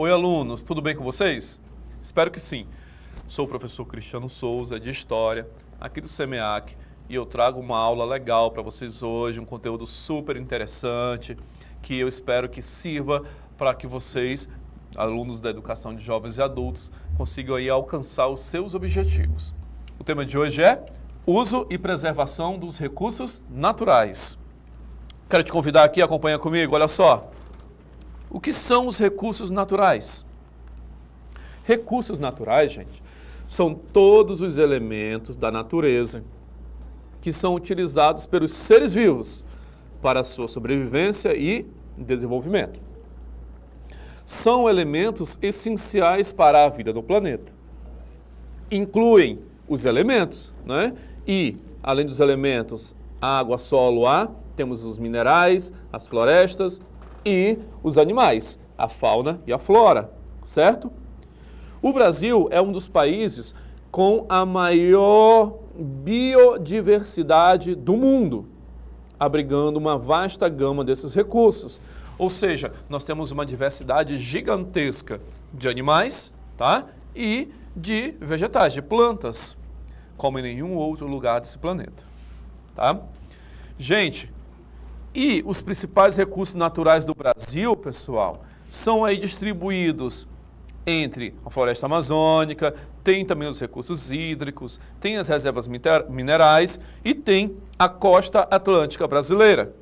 Oi, alunos, tudo bem com vocês? Espero que sim. Sou o professor Cristiano Souza, de História, aqui do SEMEAC, e eu trago uma aula legal para vocês hoje, um conteúdo super interessante, que eu espero que sirva para que vocês, alunos da educação de jovens e adultos, consigam aí alcançar os seus objetivos. O tema de hoje é uso e preservação dos recursos naturais. Quero te convidar aqui a acompanhar comigo, olha só. O que são os recursos naturais? Recursos naturais, gente, são todos os elementos da natureza que são utilizados pelos seres vivos para a sua sobrevivência e desenvolvimento. São elementos essenciais para a vida do planeta. Incluem os elementos, né? E, além dos elementos, água, solo, ar, temos os minerais, as florestas e os animais, a fauna e a flora, certo? O Brasil é um dos países com a maior biodiversidade do mundo, abrigando uma vasta gama desses recursos. Ou seja, nós temos uma diversidade gigantesca de animais, tá? E de vegetais, de plantas, como em nenhum outro lugar desse planeta, tá? Gente, e os principais recursos naturais do Brasil, pessoal, são aí distribuídos entre a floresta amazônica, tem também os recursos hídricos, tem as reservas minerais e tem a costa atlântica brasileira.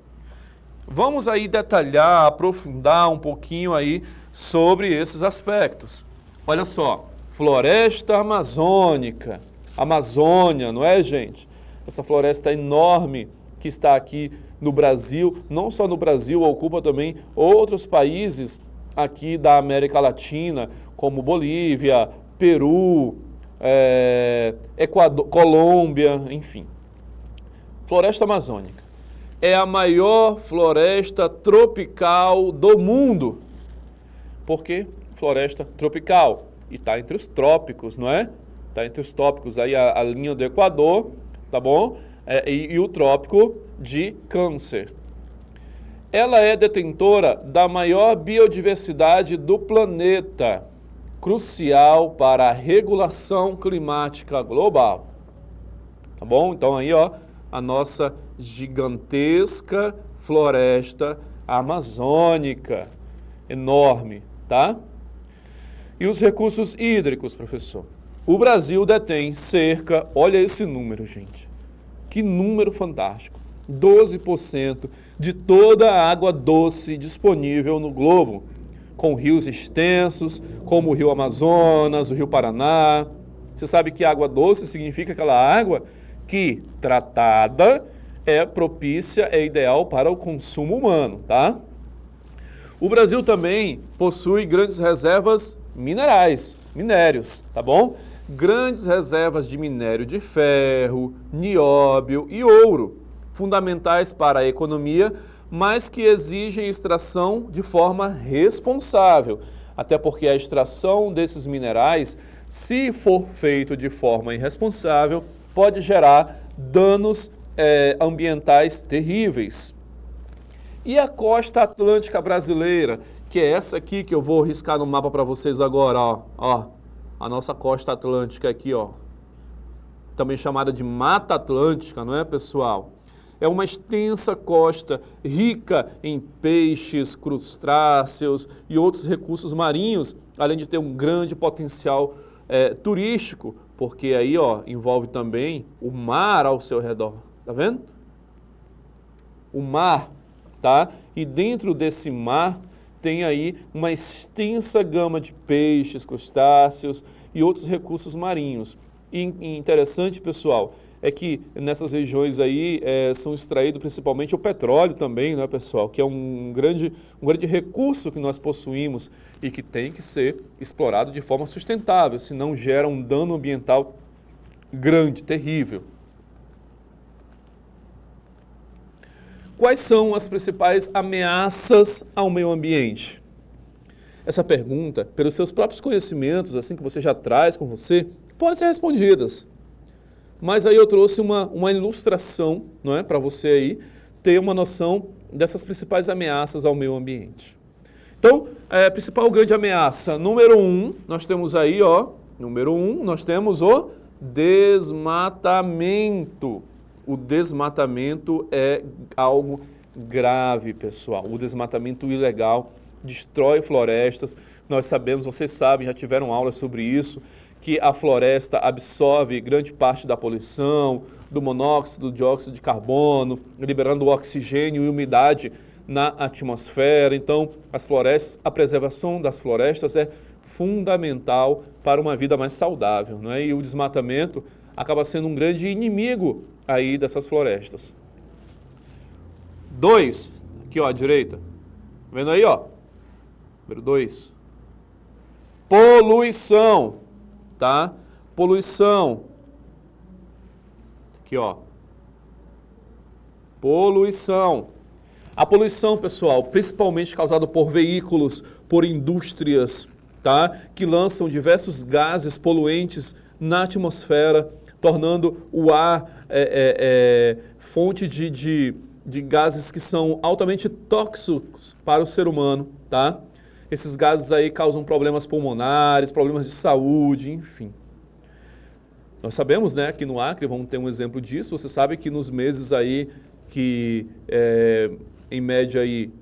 Vamos aí detalhar, aprofundar um pouquinho aí sobre esses aspectos. Olha só, floresta amazônica, Amazônia, não é, gente? Essa floresta enorme que está aqui no Brasil, não só no Brasil, ocupa também outros países aqui da América Latina, como Bolívia, Peru, Equador, Colômbia, enfim. Floresta amazônica é a maior floresta tropical do mundo. Por quê? Floresta tropical. E está entre os trópicos, não é? Está entre os trópicos, aí a linha do Equador, tá bom? E o trópico de Câncer. Ela é detentora da maior biodiversidade do planeta, crucial para a regulação climática global. Tá bom? Então aí, ó, a nossa gigantesca floresta amazônica, enorme, tá? E os recursos hídricos, professor? O Brasil detém cerca, olha esse número, gente, que número fantástico, 12% de toda a água doce disponível no globo, com rios extensos, como o Rio Amazonas, o Rio Paraná. Você sabe que água doce significa aquela água que, tratada, é propícia, é ideal para o consumo humano, tá? O Brasil também possui grandes reservas minerais, minérios, tá bom? Grandes reservas de minério de ferro, nióbio e ouro, fundamentais para a economia, mas que exigem extração de forma responsável, até porque a extração desses minerais, se for feito de forma irresponsável, pode gerar danos ambientais terríveis. E a costa atlântica brasileira, que é essa aqui que eu vou riscar no mapa para vocês agora, ó, a nossa costa atlântica aqui, ó, também chamada de Mata Atlântica, não é, pessoal? É uma extensa costa rica em peixes, crustáceos e outros recursos marinhos, além de ter um grande potencial turístico, porque aí, ó, envolve também o mar ao seu redor, tá vendo? O mar, tá? E dentro desse mar tem aí uma extensa gama de peixes, crustáceos e outros recursos marinhos. E interessante, pessoal, é que nessas regiões aí são extraídos principalmente o petróleo também, né, pessoal? Que é um grande recurso que nós possuímos e que tem que ser explorado de forma sustentável, senão gera um dano ambiental grande, terrível. Quais são as principais ameaças ao meio ambiente? Essa pergunta, pelos seus próprios conhecimentos, assim que você já traz com você, pode ser respondidas. Mas aí eu trouxe uma ilustração, não é, para você aí ter uma noção dessas principais ameaças ao meio ambiente. Então, principal grande ameaça, número 1, nós temos aí, ó, número 1, nós temos o desmatamento. O desmatamento é algo grave, pessoal. O desmatamento ilegal destrói florestas. Nós sabemos, vocês sabem, já tiveram aulas sobre isso, que a floresta absorve grande parte da poluição, do monóxido, do dióxido de carbono, liberando o oxigênio e umidade na atmosfera. Então, a preservação das florestas é fundamental para uma vida mais saudável, não é? E o desmatamento acaba sendo um grande inimigo aí dessas florestas. 2, aqui ó, à direita, vendo aí ó, número 2, poluição, tá? Poluição, aqui ó, poluição. A poluição, pessoal, principalmente causada por veículos, por indústrias, tá? Que lançam diversos gases poluentes na atmosfera, tornando o ar fonte de gases que são altamente tóxicos para o ser humano, tá? Esses gases aí causam problemas pulmonares, problemas de saúde, enfim. Nós sabemos, né, aqui no Acre, vamos ter um exemplo disso, você sabe que nos meses aí que, em média aí,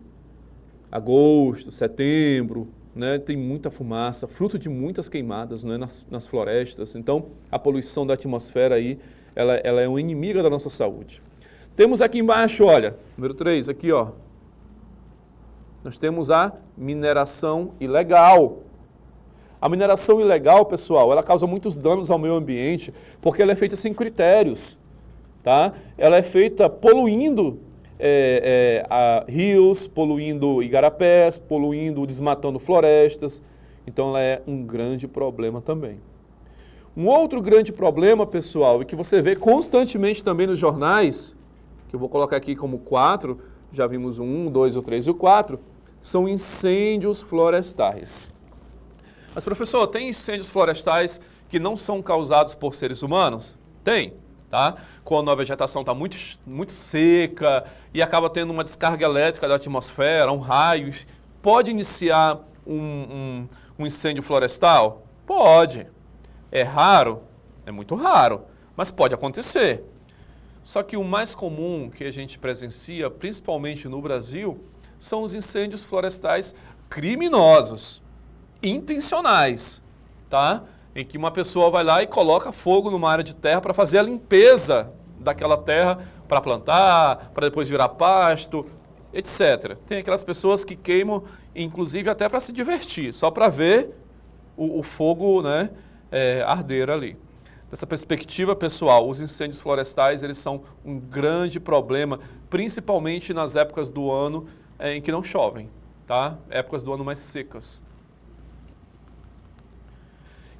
agosto, setembro, né, tem muita fumaça, fruto de muitas queimadas, né, nas florestas. Então, a poluição da atmosfera aí, ela é uma inimiga da nossa saúde. Temos aqui embaixo, olha, número 3, aqui ó, nós temos a mineração ilegal. A mineração ilegal, pessoal, ela causa muitos danos ao meio ambiente, porque ela é feita sem critérios, tá? Ela é feita poluindo rios, poluindo igarapés, poluindo, desmatando florestas. Então, ela é um grande problema também. Um outro grande problema, pessoal, e que você vê constantemente também nos jornais, que eu vou colocar aqui como 4, já vimos o 1, 2, o 3 e o 4, são incêndios florestais. Mas, professor, tem incêndios florestais que não são causados por seres humanos? Tem, tá? Quando a vegetação está muito seca e acaba tendo uma descarga elétrica da atmosfera, um raio, pode iniciar um incêndio florestal? Pode. É raro? É muito raro, mas pode acontecer. Só que o mais comum que a gente presencia, principalmente no Brasil, são os incêndios florestais criminosos, intencionais, tá? Em que uma pessoa vai lá e coloca fogo numa área de terra para fazer a limpeza daquela terra, para plantar, para depois virar pasto, etc. Tem aquelas pessoas que queimam, inclusive até para se divertir, só para ver o fogo, né, arder ali. Dessa perspectiva, pessoal, os incêndios florestais, eles são um grande problema, principalmente nas épocas do ano em que não chovem, tá? Épocas do ano mais secas.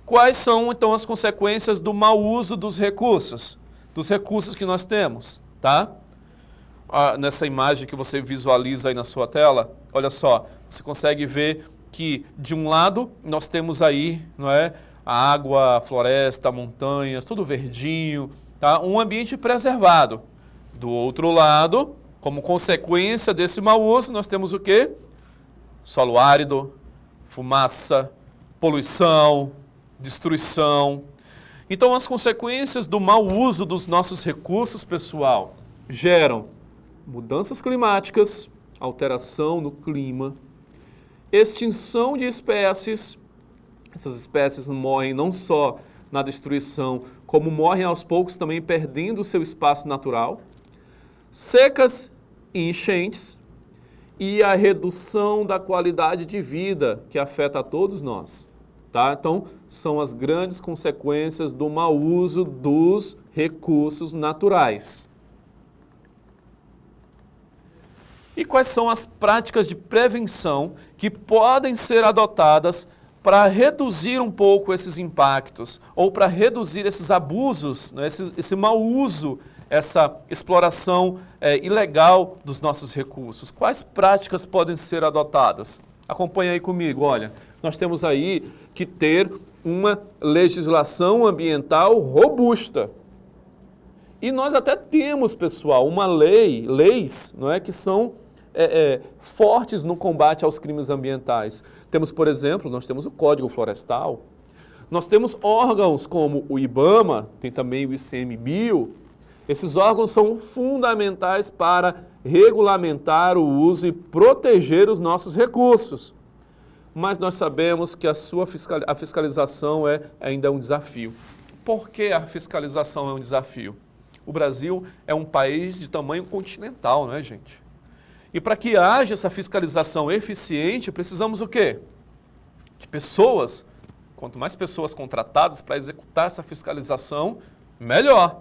Quais são, então, as consequências do mau uso dos recursos que nós temos, tá? Nessa imagem que você visualiza aí na sua tela, olha só, você consegue ver que, de um lado, nós temos aí, não é, a água, a floresta, montanhas, tudo verdinho, tá? Um ambiente preservado. Do outro lado, como consequência desse mau uso, nós temos o quê? Solo árido, fumaça, poluição, destruição. Então, as consequências do mau uso dos nossos recursos, pessoal, geram mudanças climáticas, alteração no clima, extinção de espécies. Essas espécies morrem não só na destruição, como morrem aos poucos também perdendo o seu espaço natural, secas e enchentes, e a redução da qualidade de vida que afeta a todos nós. Tá? Então, são as grandes consequências do mau uso dos recursos naturais. E quais são as práticas de prevenção que podem ser adotadas para reduzir um pouco esses impactos ou para reduzir esses abusos, né, esse mau uso, essa exploração ilegal dos nossos recursos? Quais práticas podem ser adotadas? Acompanhe aí comigo, olha, nós temos aí que ter uma legislação ambiental robusta. E nós até temos, pessoal, leis, não é, que são fortes no combate aos crimes ambientais. Temos, por exemplo, nós temos o Código Florestal, nós temos órgãos como o IBAMA, tem também o ICMBio. Esses órgãos são fundamentais para regulamentar o uso e proteger os nossos recursos. Mas nós sabemos que a fiscalização ainda é um desafio. Por que a fiscalização é um desafio? O Brasil é um país de tamanho continental, não é, gente? E para que haja essa fiscalização eficiente, precisamos o quê? De pessoas. Quanto mais pessoas contratadas para executar essa fiscalização, melhor.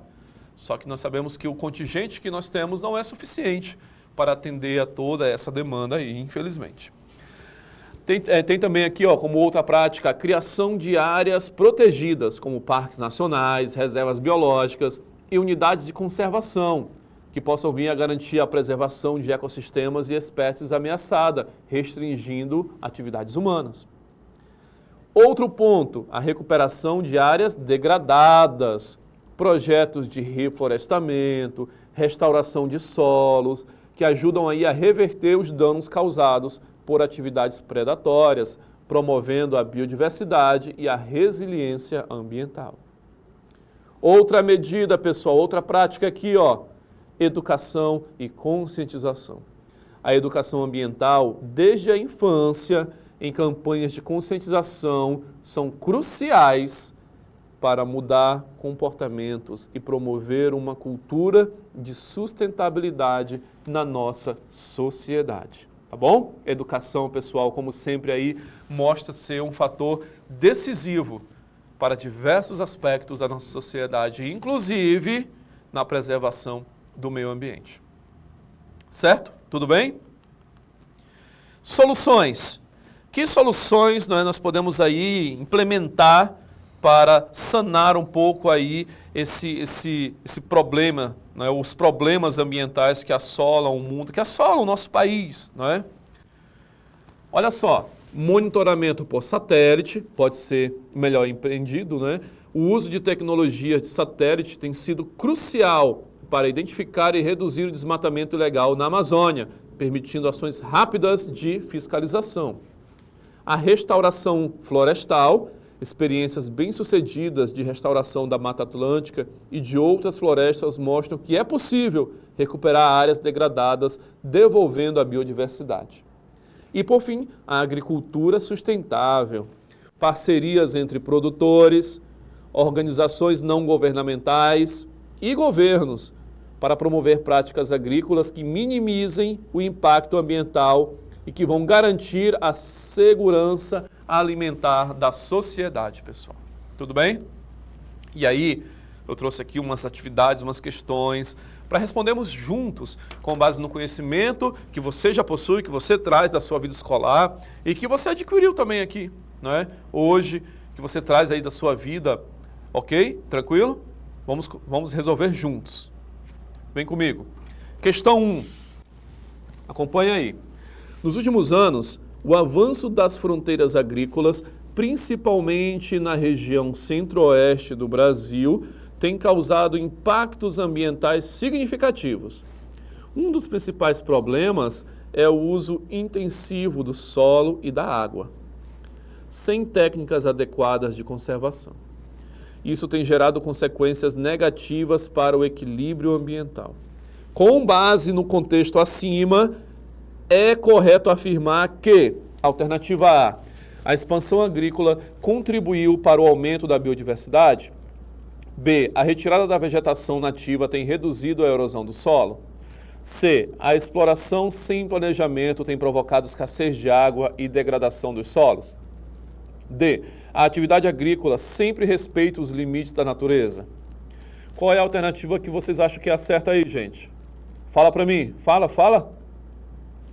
Só que nós sabemos que o contingente que nós temos não é suficiente para atender a toda essa demanda aí, infelizmente. Tem também aqui, como outra prática, a criação de áreas protegidas, como parques nacionais, reservas biológicas e unidades de conservação, que possam vir a garantir a preservação de ecossistemas e espécies ameaçadas, restringindo atividades humanas. Outro ponto, a recuperação de áreas degradadas, projetos de reflorestamento, restauração de solos, que ajudam aí a reverter os danos causados por atividades predatórias, promovendo a biodiversidade e a resiliência ambiental. Outra medida, pessoal, outra prática aqui, educação e conscientização. A educação ambiental, desde a infância, em campanhas de conscientização, são cruciais para mudar comportamentos e promover uma cultura de sustentabilidade na nossa sociedade. Tá bom? Educação, pessoal, como sempre aí, mostra ser um fator decisivo para diversos aspectos da nossa sociedade, inclusive na preservação do meio ambiente. Certo? Tudo bem? Soluções. Que soluções nós podemos aí implementar para sanar um pouco aí esse problema, os problemas ambientais que assolam o mundo, que assolam o nosso país, não é? Olha só, monitoramento por satélite pode ser melhor empreendido, né? O uso de tecnologias de satélite tem sido crucial para identificar e reduzir o desmatamento ilegal na Amazônia, permitindo ações rápidas de fiscalização. A restauração florestal, experiências bem-sucedidas de restauração da Mata Atlântica e de outras florestas mostram que é possível recuperar áreas degradadas, devolvendo a biodiversidade. E, por fim, a agricultura sustentável, parcerias entre produtores, organizações não governamentais e governos para promover práticas agrícolas que minimizem o impacto ambiental e que vão garantir a segurança alimentar da sociedade, pessoal. Tudo bem? E aí, eu trouxe aqui umas atividades, umas questões, para respondermos juntos, com base no conhecimento que você já possui, que você traz da sua vida escolar e que você adquiriu também aqui, não é? Hoje, que você traz aí da sua vida, ok? Tranquilo? Vamos resolver juntos. Vem comigo. Questão 1. Acompanha aí. Nos últimos anos, o avanço das fronteiras agrícolas, principalmente na região centro-oeste do Brasil, tem causado impactos ambientais significativos. Um dos principais problemas é o uso intensivo do solo e da água, sem técnicas adequadas de conservação. Isso tem gerado consequências negativas para o equilíbrio ambiental. Com base no contexto acima, é correto afirmar que, alternativa A expansão agrícola contribuiu para o aumento da biodiversidade? B, a retirada da vegetação nativa tem reduzido a erosão do solo? C, a exploração sem planejamento tem provocado escassez de água e degradação dos solos? D, a atividade agrícola sempre respeita os limites da natureza? Qual é a alternativa que vocês acham que é a certa aí, gente? Fala para mim, fala.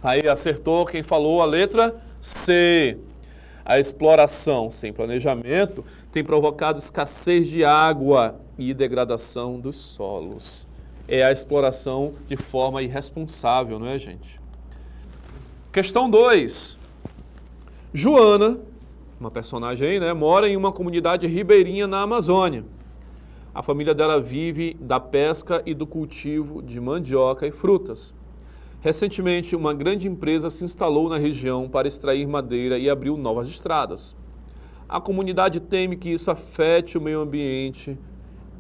Aí acertou quem falou a letra C. A exploração sem planejamento tem provocado escassez de água e degradação dos solos. É a exploração de forma irresponsável, não é, gente? Questão 2. Joana, uma personagem aí, né, mora em uma comunidade ribeirinha na Amazônia. A família dela vive da pesca e do cultivo de mandioca e frutas. Recentemente, uma grande empresa se instalou na região para extrair madeira e abriu novas estradas. A comunidade teme que isso afete o meio ambiente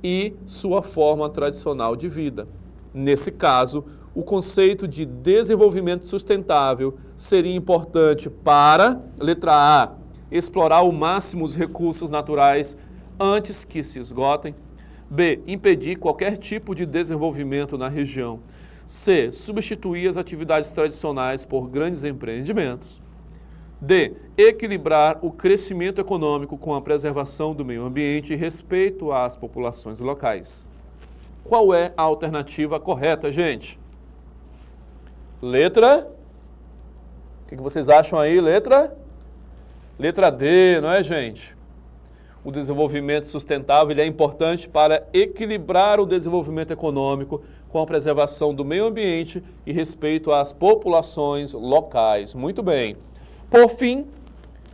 e sua forma tradicional de vida. Nesse caso, o conceito de desenvolvimento sustentável seria importante para, letra A, explorar ao máximo os recursos naturais antes que se esgotem. B, impedir qualquer tipo de desenvolvimento na região. C, substituir as atividades tradicionais por grandes empreendimentos. D, equilibrar o crescimento econômico com a preservação do meio ambiente e respeito às populações locais. Qual é a alternativa correta, gente? Letra? O que vocês acham aí? Letra? Letra D, não é, gente? O desenvolvimento sustentável ele é importante para equilibrar o desenvolvimento econômico com a preservação do meio ambiente e respeito às populações locais. Muito bem. Por fim,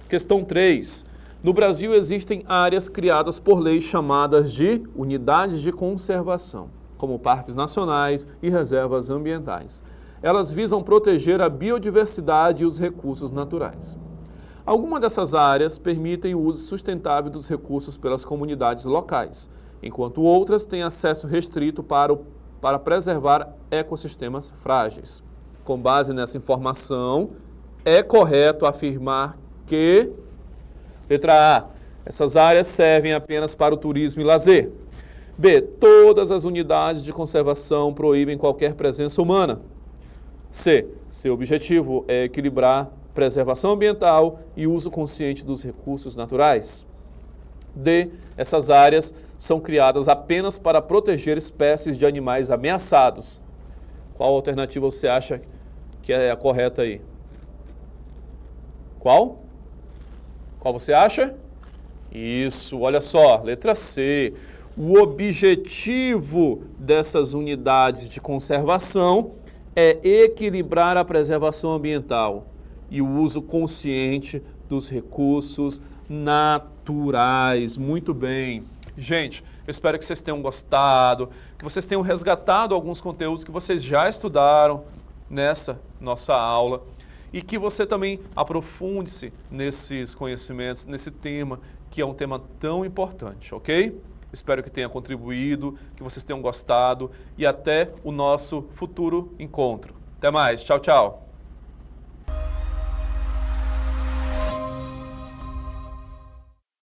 questão 3. No Brasil existem áreas criadas por lei chamadas de unidades de conservação, como parques nacionais e reservas ambientais. Elas visam proteger a biodiversidade e os recursos naturais. Algumas dessas áreas permitem o uso sustentável dos recursos pelas comunidades locais, enquanto outras têm acesso restrito para preservar ecossistemas frágeis. Com base nessa informação, é correto afirmar que, letra A, essas áreas servem apenas para o turismo e lazer. B, todas as unidades de conservação proíbem qualquer presença humana. C, seu objetivo é equilibrar preservação ambiental e uso consciente dos recursos naturais. D, essas áreas são criadas apenas para proteger espécies de animais ameaçados. Qual alternativa você acha que é a correta aí? Qual? Qual você acha? Isso, olha só, letra C. O objetivo dessas unidades de conservação é equilibrar a preservação ambiental e o uso consciente dos recursos naturais. Muito bem. Gente, eu espero que vocês tenham gostado, que vocês tenham resgatado alguns conteúdos que vocês já estudaram nessa nossa aula e que você também aprofunde-se nesses conhecimentos, nesse tema, que é um tema tão importante, ok? Espero que tenha contribuído, que vocês tenham gostado e até o nosso futuro encontro. Até mais. Tchau, tchau.